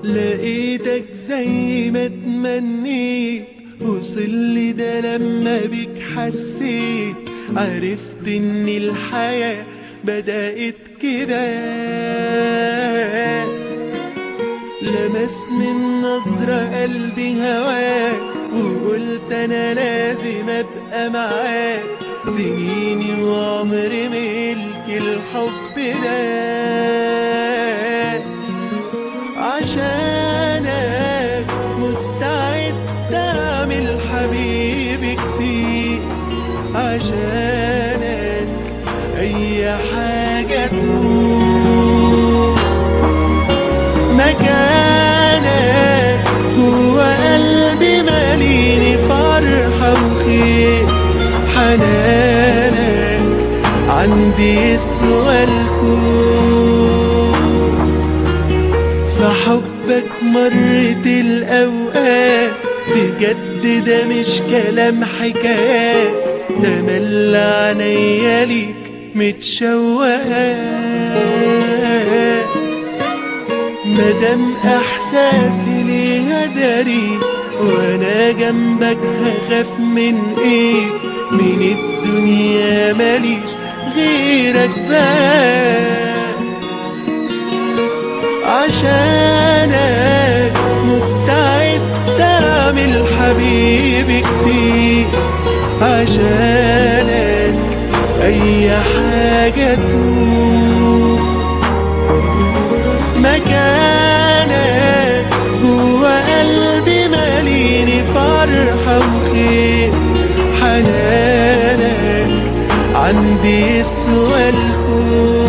لقيتك زي ما تمنيت، وصل لي ده لما بيك حسيت، عرفت ان الحياة بدأت كده. لمسني النظرة قلبي هواك، وقلت انا لازم ابقى معاك، سنيني وعمري ملك الحب ده. عشانك مستعد اعمل حبيبي كتير، عشانك اي حاجة تدوم. مكانك جوا قلبي ماليني فرحة وخير، حنانك عندي يسوى الكون. فحبك مرت الأوقات بجد، ده مش كلام حكايات، ده مل عينيا ليك متشوقة. مادام إحساسي ليها داري، وأنا جنبك هخاف من إيه؟ من الدنيا ماليش غيرك بقى. عشانك مستعد اعمل حبيبي كتير، عشانك اي حاجة تدوم. مكانك جوا قلبي ماليني فرحة وخير، حنانك عندي يسوى الكون.